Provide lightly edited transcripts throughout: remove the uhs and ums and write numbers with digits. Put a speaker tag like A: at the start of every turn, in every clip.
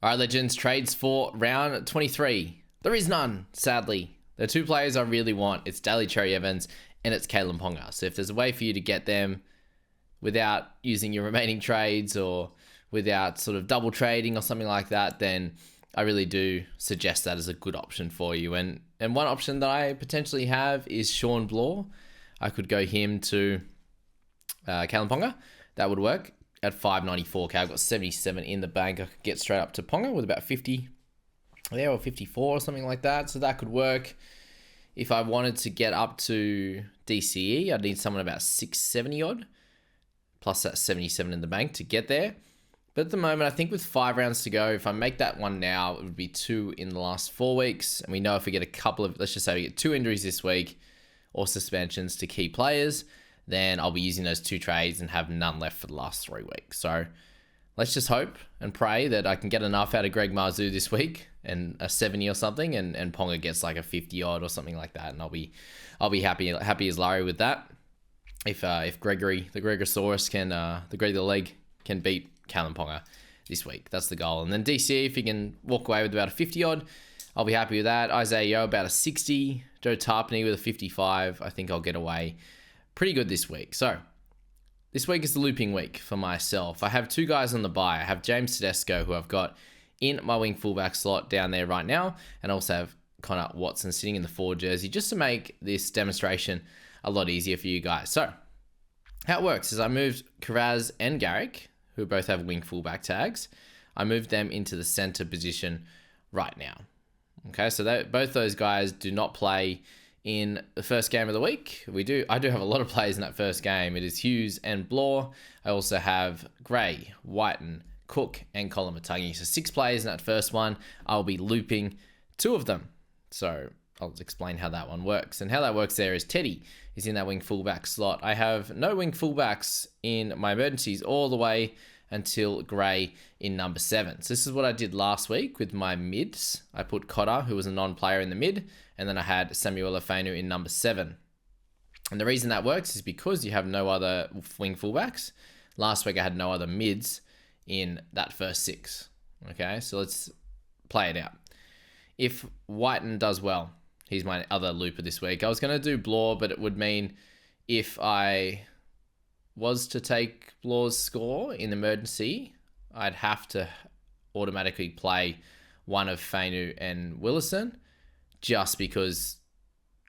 A: All right, legends, trades for round 23. There is none, sadly. The two players I really want, it's Daly Cherry Evans and it's Kalen Ponga. So if there's a way for you to get them without using your remaining trades or without sort of double trading or something like that, then I really do suggest that as a good option for you. And one option that I potentially have is Sean Blaw. I could go him to Kalen Ponga. That would work at 594k. I've got 77 in the bank. I could get straight up to Ponga with about 50 there or 54 or something like that. So that could work. If I wanted to get up to DCE, I'd need someone about 670 odd, plus that 77 in the bank to get there. But at the moment, I think with 5 rounds to go, if I make that one now, it would be 2 in the last 4 weeks. And we know if we get a couple of, let's just say we get 2 injuries this week or suspensions to key players, then I'll be using those 2 trades and have none left for the last 3 weeks. So let's just hope and pray that I can get enough out of Greg Marzu this week and a 70 or something, and Ponga gets like a 50 odd or something like that, and I'll be happy as Larry with that. If Gregory the Gregosaurus can the Greg the Leg can beat Kalen Ponga this week, that's the goal. And then DCE, if he can walk away with about a 50 odd, I'll be happy with that. Isaiah Yeo about a 60, Joe Tarpany with a 55. I think I'll get away pretty good this week. So this week is the looping week for myself. I have 2 guys on the buy. I have James Tedesco, who I've got in my wing fullback slot down there right now, and I also have Connor Watson sitting in the 4 jersey, just to make this demonstration a lot easier for you guys. So how it works is I moved Karaz and Garrick, who both have wing fullback tags. I moved them into the center position right now. Okay, so both those guys do not play in the first game of the week. I do have a lot of players in that first game. It is Hughes and Blaw. I also have Gray, Whiten, Cook, and Koloamatangi. So 6 players in that first one. I'll be looping 2 of them. So I'll explain how that one works. And how that works there is Teddy is in that wing fullback slot. I have no wing fullbacks in my emergencies all the way until Gray in number 7. So this is what I did last week with my mids. I put Cotter, who was a non-player, in the mid, and then I had Samuel Afenu in number 7. And the reason that works is because you have no other wing fullbacks. Last week I had no other mids in that first 6. Okay, so let's play it out. If Whiten does well, he's my other looper this week. I was going to do Blaw, but it would mean if I was to take Blaw's score in emergency, I'd have to automatically play one of Fainu and Willison, just because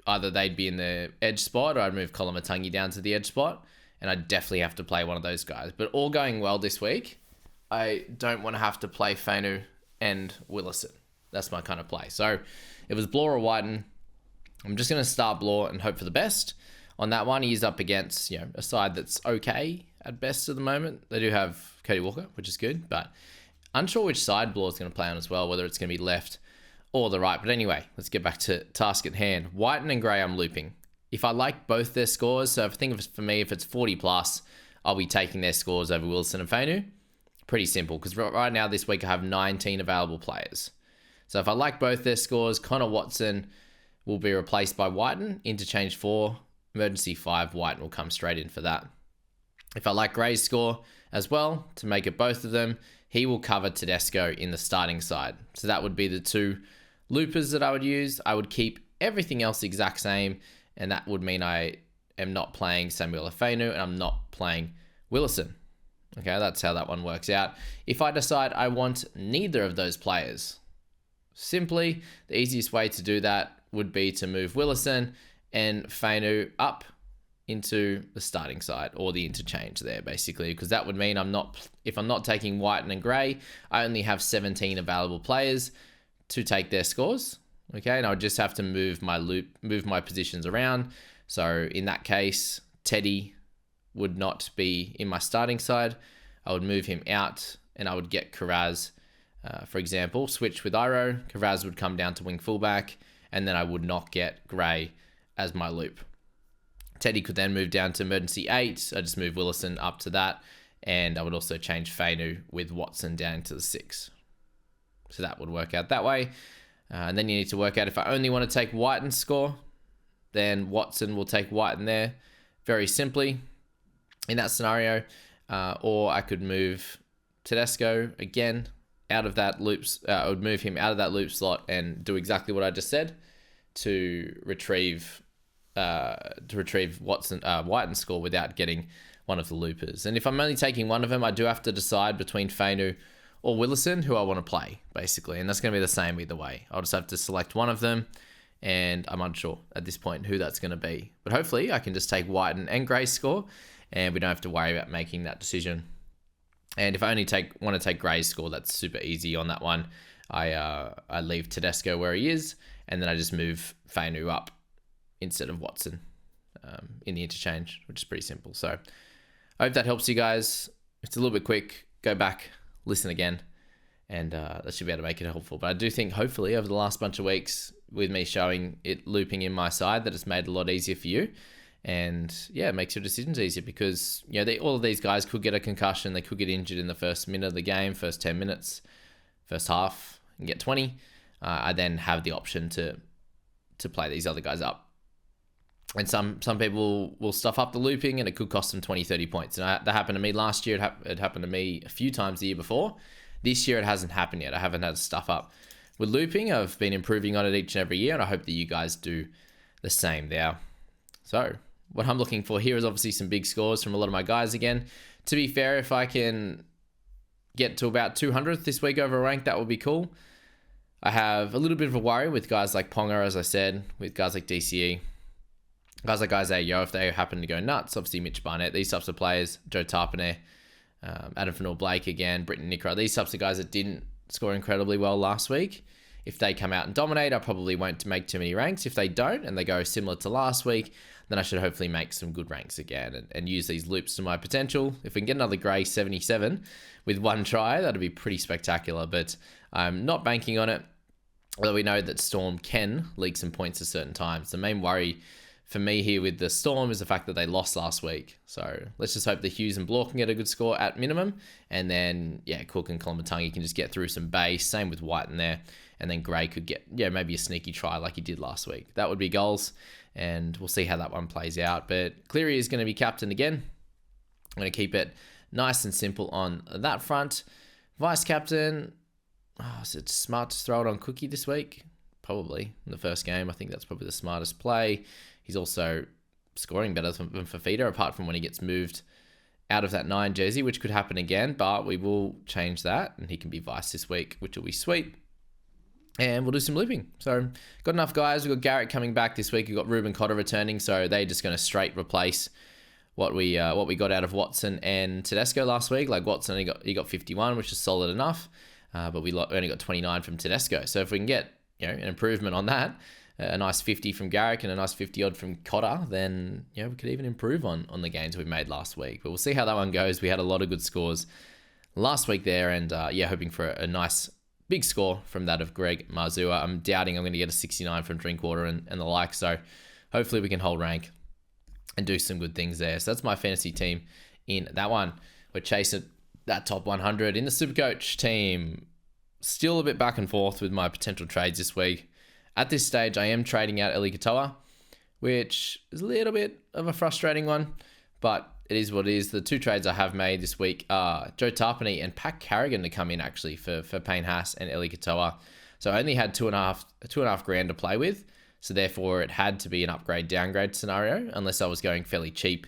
A: either they'd be in the edge spot or I'd move Koloamatangi down to the edge spot, and I'd definitely have to play one of those guys. But all going well this week, I don't want to have to play Fainu and Willison. That's my kind of play. So it was Blaw or Whiten. I'm just going to start Blaw and hope for the best. On that one, he's up against a side that's okay at best at the moment. They do have Cody Walker, which is good, but unsure which side Blaw is going to play on as well, whether it's going to be left or the right. But anyway, let's get back to task at hand. Whiten and Gray, I'm looping. If I like both their scores, so if I think for me, if it's 40 plus, I'll be taking their scores over Wilson and Fainu. Pretty simple, because right now this week I have 19 available players. So if I like both their scores, Connor Watson will be replaced by Whiten, interchange 4. Emergency 5, Whiten will come straight in for that. If I like Gray's score as well, to make it both of them, he will cover Tedesco in the starting side. So that would be the 2 loopers that I would use. I would keep everything else the exact same, and that would mean I am not playing Samuel Afenu and I'm not playing Willison. Okay, that's how that one works out. If I decide I want neither of those players, simply the easiest way to do that would be to move Willison and Fainu up into the starting side, or the interchange there, basically, because that would mean if I'm not taking Whiten and Gray, I only have 17 available players to take their scores. Okay, and I would just have to move my positions around. So in that case, Teddy would not be in my starting side. I would move him out, and I would get Karaz, for example, switch with Iro. Karaz would come down to wing fullback, and then I would not get Gray as my loop. Teddy could then move down to emergency 8. I just move Willison up to that, and I would also change Fainu with Watson down to the 6. So that would work out that way. And then you need to work out if I only want to take Whiten's score, then Watson will take Whiten there very simply in that scenario. Or I could move Tedesco again out of that loops. I would move him out of that loop slot and do exactly what I just said to retrieve Whiten's score without getting one of the loopers. And if I'm only taking one of them, I do have to decide between Fainu or Willison who I want to play, basically. And that's going to be the same either way. I'll just have to select one of them, and I'm unsure at this point who that's going to be. But hopefully I can just take Whiten and Gray's score, and we don't have to worry about making that decision. And if I only want to take Gray's score, that's super easy on that one. I leave Tedesco where he is, and then I just move Fainu up instead of Watson in the interchange, which is pretty simple. So I hope that helps you guys. It's a little bit quick. Go back, listen again, and that should be able to make it helpful. But I do think hopefully over the last bunch of weeks with me showing it looping in my side that it's made it a lot easier for you. And yeah, it makes your decisions easier because, you know, all of these guys could get a concussion. They could get injured in the first minute of the game, first 10 minutes, first half, and get 20. I then have the option to play these other guys up. And some people will stuff up the looping and it could cost them 20, 30 points. And that happened to me last year. It happened to me a few times the year before. This year it hasn't happened yet. I haven't had to stuff up with looping. I've been improving on it each and every year, and I hope that you guys do the same there. So what I'm looking for here is obviously some big scores from a lot of my guys again. To be fair, if I can get to about 200th this week over rank, that would be cool. I have a little bit of a worry with guys like Ponga, as I said, with guys like DCE, guys like Isaiah Yo, if they happen to go nuts. Obviously, Mitch Barnett, these types of players, Joe Tarpanay, Adam Fanor-Blake again, Britton Nickra, these types of guys that didn't score incredibly well last week. If they come out and dominate, I probably won't make too many ranks. If they don't and they go similar to last week, then I should hopefully make some good ranks again and use these loops to my potential. If we can get another Gray 77 with one try, that'd be pretty spectacular, but I'm not banking on it. Although we know that Storm can leak some points at certain times. The main worry for me here with the Storm is the fact that they lost last week. So let's just hope that Hughes and Bloor can get a good score at minimum. And then, yeah, Cook and Kolomatangi can just get through some base. Same with White in there. And then Gray could get, yeah, maybe a sneaky try like he did last week. That would be goals. And we'll see how that one plays out. But Cleary is going to be captain again. I'm going to keep it nice and simple on that front. Vice captain. Oh, is it smart to throw it on Cookie this week? Probably. In the first game, I think that's probably the smartest play. He's also scoring better than Fafita, apart from when he gets moved out of that 9 jersey, which could happen again, but we will change that, and he can be vice this week, which will be sweet. And we'll do some looping. So, got enough guys. We've got Garrett coming back this week. We've got Ruben Cotter returning, so they're just going to straight replace what we got out of Watson and Tedesco last week. Like Watson, he got 51, which is solid enough. But we only got 29 from Tedesco. So if we can get an improvement on that, a nice 50 from Garrick and a nice 50 odd from Cotter, then we could even improve on the gains we made last week. But we'll see how that one goes. We had a lot of good scores last week there, and hoping for a nice big score from that of Greg Marzua. I'm doubting I'm going to get a 69 from Drinkwater and the like. So hopefully we can hold rank and do some good things there. So that's my fantasy team in that one. We're chasing that top 100 in the Supercoach team. Still a bit back and forth with my potential trades this week. At this stage, I am trading out Eli Katoa, which is a little bit of a frustrating one, but it is what it is. The two trades I have made this week are Joe Tarpanay and Pat Carrigan to come in actually for Payne Haas and Eli Katoa. So I only had two and a half grand to play with. So therefore it had to be an upgrade downgrade scenario unless I was going fairly cheap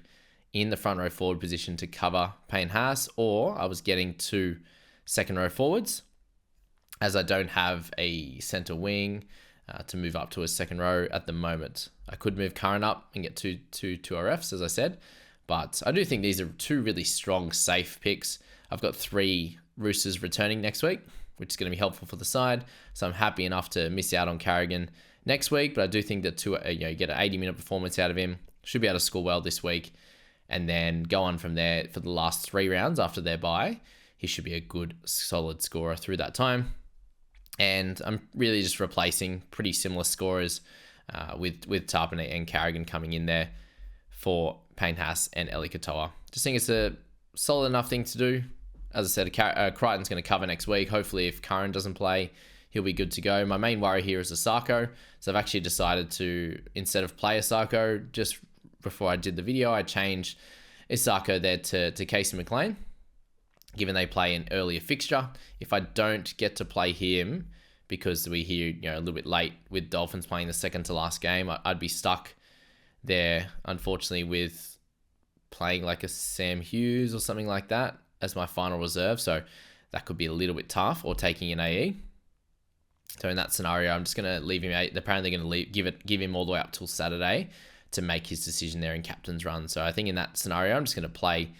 A: in the front row forward position to cover Payne Haas, or I was getting 2 second row forwards, as I don't have a centre wing to move up to a second row at the moment. I could move Curran up and get two RFs, as I said, but I do think these are 2 really strong, safe picks. I've got 3 Roosters returning next week, which is going to be helpful for the side, so I'm happy enough to miss out on Carrigan next week, but I do think that you get an 80-minute performance out of him. Should be able to score well this week, and then go on from there for the last 3 rounds after their bye. He should be a good, solid scorer through that time. And I'm really just replacing pretty similar scorers with Tarpanay and Carrigan coming in there for Payne Haas and Eli Katoa. Just think it's a solid enough thing to do. As I said, Crichton's going to cover next week. Hopefully, if Curran doesn't play, he'll be good to go. My main worry here is Asako. So I've actually decided to, instead of play Asako, just before I did the video, I changed Asako there to Casey McLean. given they play an earlier fixture. If I don't get to play him because we hear a little bit late with Dolphins playing the second to last game, I'd be stuck there, unfortunately, with playing like a Sam Hughes or something like that as my final reserve. So that could be a little bit tough, or taking an AE. So in that scenario, I'm just going to leave him. They're apparently going to give him all the way up till Saturday to make his decision there in captain's run. So I think in that scenario, I'm just going to play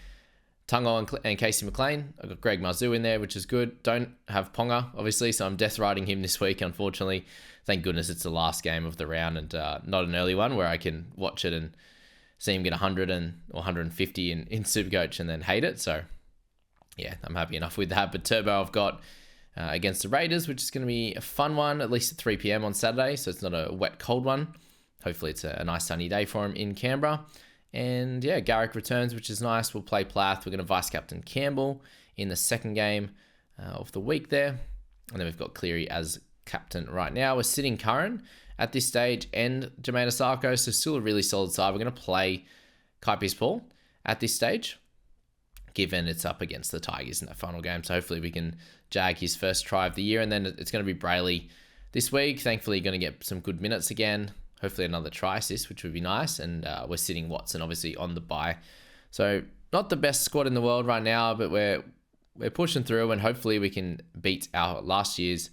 A: Tungo and Casey McLean. I've got Greg Marzou in there, which is good. Don't have Ponga, obviously, so I'm death riding him this week, unfortunately. Thank goodness it's the last game of the round and not an early one where I can watch it and see him get 100 or 150 in Supercoach and then hate it. So yeah, I'm happy enough with that. But Turbo I've got against the Raiders, which is going to be a fun one, at least at 3 p.m. on Saturday, so it's not a wet, cold one. Hopefully it's a nice sunny day for him in Canberra. And yeah, Garrick returns, which is nice. We'll play Plath. We're going to vice-captain Campbell in the second game of the week there. And then we've got Cleary as captain right now. We're sitting Curran at this stage and Jermaine Asako, so still a really solid side. We're going to play Kai Paul at this stage, given it's up against the Tigers in that final game. So hopefully we can jag his first try of the year. And then it's going to be Brayley this week. Thankfully, going to get some good minutes again. Hopefully another try assist, which would be nice. And we're sitting Watson, obviously, on the bye. So not the best squad in the world right now, but we're pushing through, and hopefully we can beat our last year's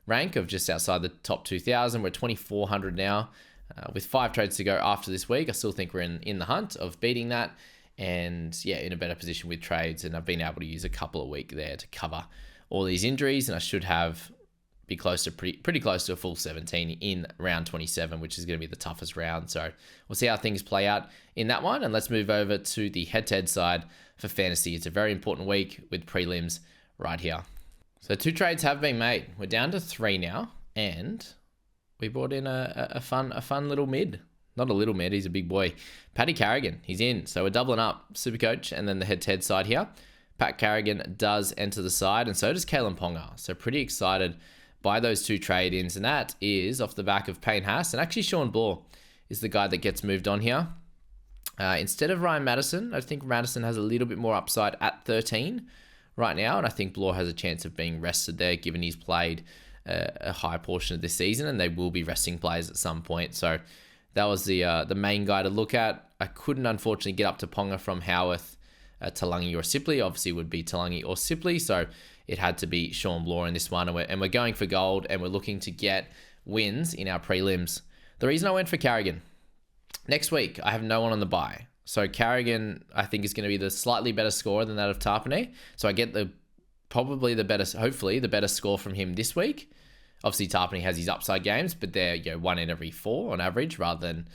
A: rank of just outside the top 2,000. We're 2,400 now. With 5 trades to go after this week, I still think we're in the hunt of beating that. And yeah, in a better position with trades. And I've been able to use a couple of weeks there to cover all these injuries. And I should be close to pretty close to a full 17 in round 27, which is going to be the toughest round. So we'll see how things play out in that one. And let's move over to the head-to-head side for fantasy. It's a very important week with prelims right here. So 2 trades have been made. We're down to 3 now. And we brought in a fun little mid. Not a little mid, he's a big boy. Paddy Carrigan, he's in. So we're doubling up Supercoach and then the head-to-head side here. Pat Carrigan does enter the side, and so does Kalen Ponga. So pretty excited by those 2 trade-ins, and that is off the back of Payne Haas. And actually Sean Bloor is the guy that gets moved on here. Instead of Ryan Madison, I think Madison has a little bit more upside at 13 right now, and I think Bloor has a chance of being rested there, given he's played a high portion of this season, and they will be resting players at some point. So that was the main guy to look at. I couldn't, unfortunately, get up to Ponga from Howarth, Talangi or Sipley. Obviously, it would be Talangi or Sipley, so it had to be Sean Bloor in this one. And we're going for gold, and we're looking to get wins in our prelims. The reason I went for Carrigan, next week, I have no one on the bye. So Carrigan, I think, is going to be the slightly better scorer than that of Tarpanay. So I get hopefully the better score from him this week. Obviously, Tarpanay has his upside games, but they're 1 in every 4 on average, rather than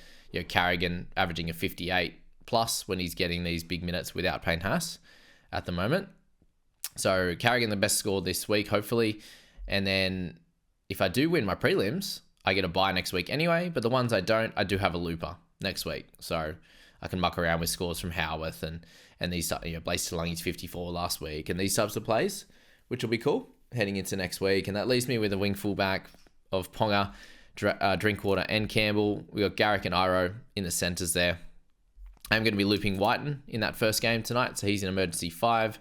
A: Carrigan averaging a 58 plus when he's getting these big minutes without Payne Haas at the moment. So Carrigan the best score this week, hopefully. And then if I do win my prelims, I get a bye next week anyway. But the ones I don't, I do have a looper next week. So I can muck around with scores from Howarth and these, Blaze Talangi's 54 last week and these types of plays, which will be cool heading into next week. And that leaves me with a wing fullback of Ponga, Drinkwater and Campbell. We got Garrick and Iro in the centres there. I'm going to be looping Whiten in that first game tonight, so he's in emergency 5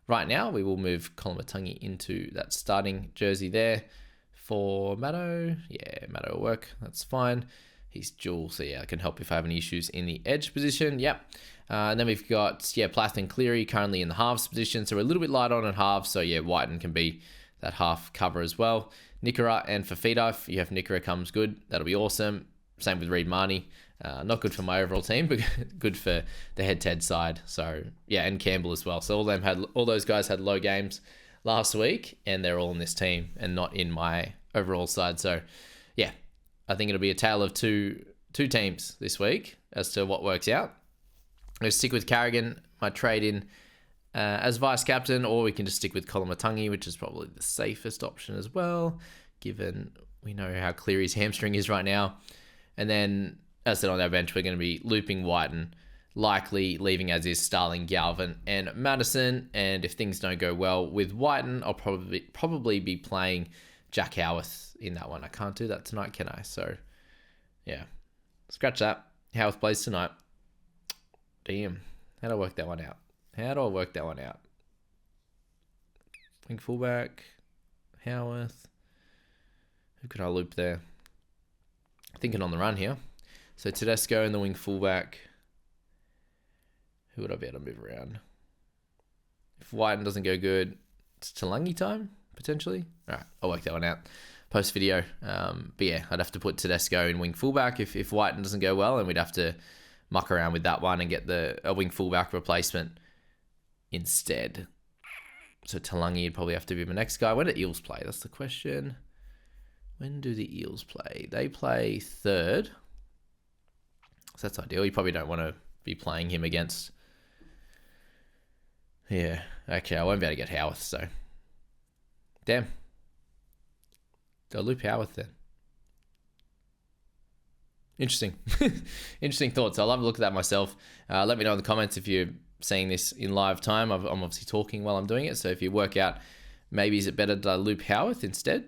A: right now. We will move Kolomatangi into that starting jersey there for Maddo. Yeah, Maddo will work. That's fine. He's dual, so yeah, I can help if I have any issues in the edge position. Yep. And then we've got, Plath and Cleary currently in the halves position, so we're a little bit light on at halves. So yeah, Whiten can be that half cover as well. Nikora and Fafita, if you have Nikora comes good, that'll be awesome. Same with Reid Marnie. Not good for my overall team, but good for the head-to-head side. So yeah, and Campbell as well. So all those guys had low games last week, and they're all in this team and not in my overall side. So yeah, I think it'll be a tale of two teams this week as to what works out. I'm going to stick with Carrigan, my trade in as vice captain, or we can just stick with Kolomatangi, which is probably the safest option as well, given we know how Cleary's hamstring is right now. And then, as I said, on our bench, we're going to be looping Whiten, likely leaving as is Starling, Galvin, and Madison. And if things don't go well with Whiten, I'll probably be playing Jack Howarth in that one. I can't do that tonight, can I? So, yeah. Scratch that. Howarth plays tonight. Damn. How do I work that one out? Wing fullback. Howarth. Who could I loop there? Thinking on the run here. So Tedesco and the wing fullback. Who would I be able to move around? If Whiten doesn't go good, it's Talangi time, potentially. All right, I'll work that one out post video. But yeah, I'd have to put Tedesco in wing fullback if Whiten doesn't go well, and we'd have to muck around with that one and get a wing fullback replacement instead. So Talangi would probably have to be my next guy. When do Eels play? That's the question. When do the Eels play? They play 3rd. So that's ideal. You probably don't want to be playing him against... Yeah, okay, I won't be able to get Howarth, so... Damn. Go loop Howarth then. Interesting. Interesting thoughts. I'll have a look at that myself. Let me know in the comments if you're seeing this in live time. I'm obviously talking while I'm doing it, so if you work out maybe is it better to loop Howarth instead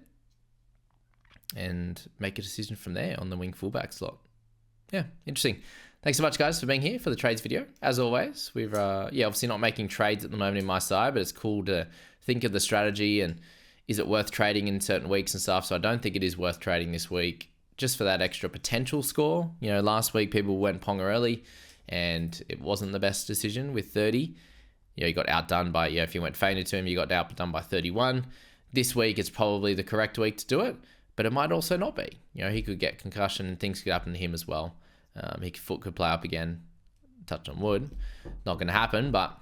A: and make a decision from there on the wing fullback slot. Yeah, interesting. Thanks so much, guys, for being here for the trades video. As always, we've obviously not making trades at the moment in my side, but it's cool to think of the strategy and is it worth trading in certain weeks and stuff. So I don't think it is worth trading this week just for that extra potential score. You know, last week people went Ponga early and it wasn't the best decision with 30. You know, you got outdone by, if you went fainted to him, you got outdone by 31. This week it's probably the correct week to do it, but it might also not be. You know, he could get concussion and things could happen to him as well. Foot could play up again. Touch on wood. Not going to happen, but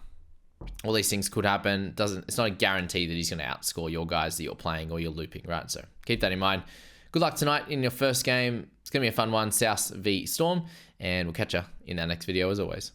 A: all these things could happen. It's not a guarantee that he's going to outscore your guys that you're playing or you're looping, right? So keep that in mind. Good luck tonight in your first game. It's going to be a fun one, South v Storm, and we'll catch you in our next video as always.